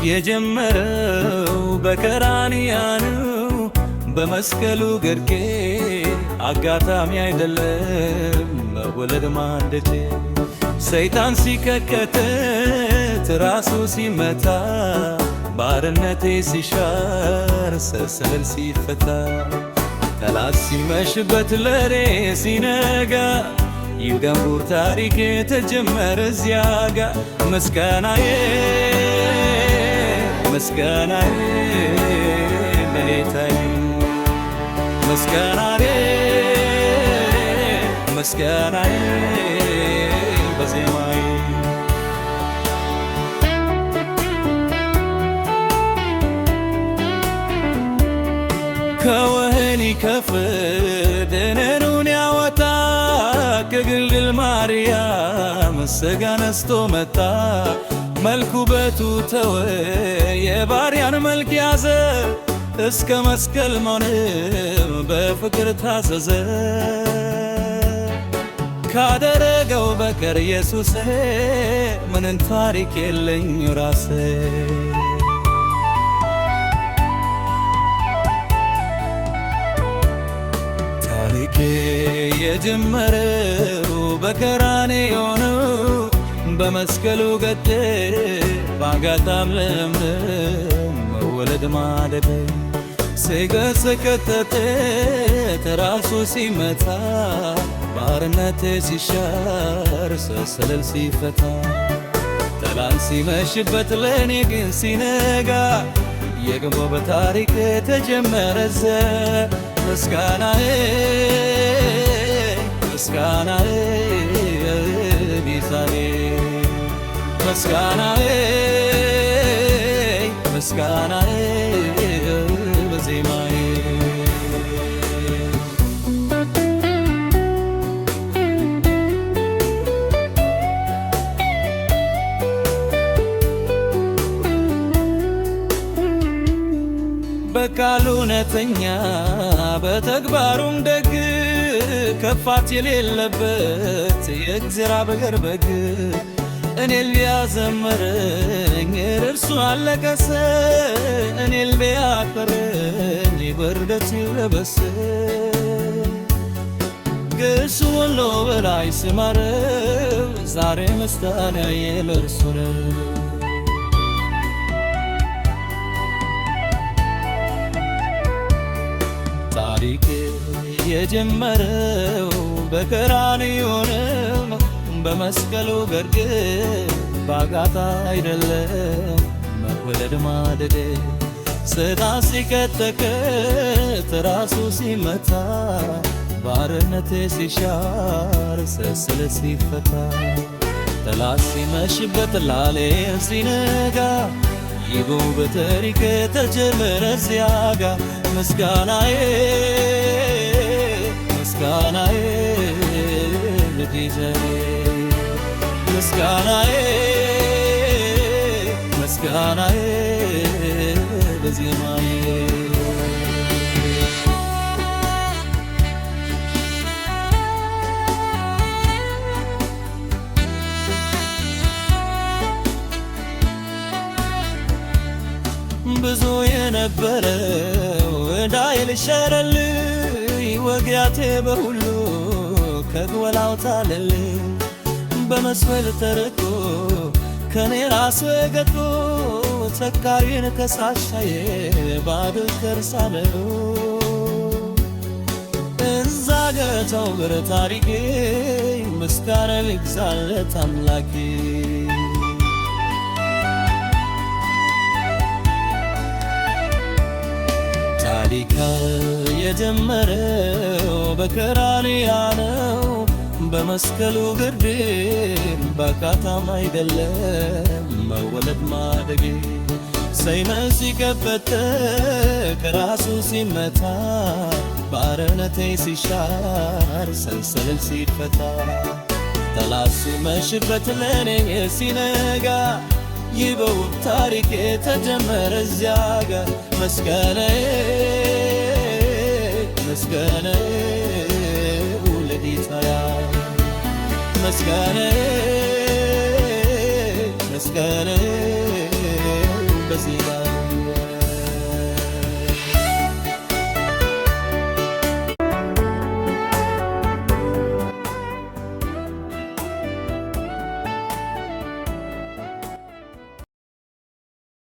የጀመረው በቀራንያኑ በመስቀሉ ግርጌ አጋጣሚ አይደለም መወለድ ማንደጄ ሰይጣን ሲከከተት ራሱ ሲመታ ባርነቴ ሲሻር ሰንሰለት ሲፈታ ጠላት ሲመሽበት ለኔ ሲነጋ ይገንቡር ታሪክ የተጀመረ እዚያ ጋ ምስጋናዬ ምስጋናዬ ለጌታዬ ምስጋናዬ ምስጋናዬ በዜማዬ ከወህኒ ከፍርድ እኔኑን ያወጣ ከግልግል ማርያም ሥጋ ነስቶ መጣ መልኩ ውበቱ ተወ የባሪያን መልክ ያዘ እስከ መስቀል ሞትም በፍቅር ታዘዘ ካደረገው በቀር ኢየሱስ ምንም ታሪክ የለኝ ራሴ ታሪኬ የጀመረው በቀራንዮ ነው በመስቀሉ ገድ ባጋጣም ለምለም መወለድ ማደግ ሲገሰከተት ራሱ ሲመታ ባርነቴ ሲሻር ሰንሰለት ሲፈታ ጠላት ሲመሽበት ለኔ ግን ሲነጋ የግንቦ በታሪክ ተጀመረ ምስጋናዬ ምስጋናዬ ጌታዬ ምስጋናዬ ምስጋናዬ በዜማዬ በቃሉ እውነተኛ በተግባሩም ደግ ክፋት የሌለበት የእግዚአብሔር በግ እኔን ቢያዘምረኝ እርሱ አለቀሰ እኔን ቢያከብረኝ ውርደት ይለበስ ከእሱ ሁሉ በላይ ስማረው ዛሬ ምስጋናዬ ለእርሱ ነው ታሪክ የጀመረው በቀራንዮ ነው በመስቀሉ ግርጌ ባጋጣሚ አይደለም መወለድ ማደግ ሰይጣን ሲከተት ራሱ ሲመታ ባርነቴ ሲሻር ሰንሰለት ሲፈታ ጠላት ሲመሽበት ላሌ ሲነጋ ይኸው በታሪክ ተጀመረ እዚያ ጋ ምስጋናዬ ምስጋናዬ ለጌታዬ ምስጋናዬ ምስጋናዬ በዜማዬ ብዙ የነበረው ዕዳዬ ልሸረልኝ ወግያቴ በሁሉ ከጎላው ታለልኝ በመስቀል ተረግጦ ከኔ ራስ ገጦ ተካሪን ከሳሻዬ ባዶ ከርሳለው እዛ ገታው በታሪኬ ምስጋና ልግዛለት አምላኬ ታሪክ የጀመረው በቀራንዮ ነው በመስቀሉ ግርጌ ባጋጣሚ አይደለም መወለድ ማደግ ሰይጣን ሲከፈት ራሱ ሲመታ ባርነቴ ሲሻር ሰንሰለት ሲፈታ ጠላት ሲመሽበት ለኔ ሲነጋ ይኸው ታሪክ ተጀመረ እዚያ ጋ ምስጋናዬ ምስጋናዬ ለጌታዬ ምስጋናዬ ምስጋናዬ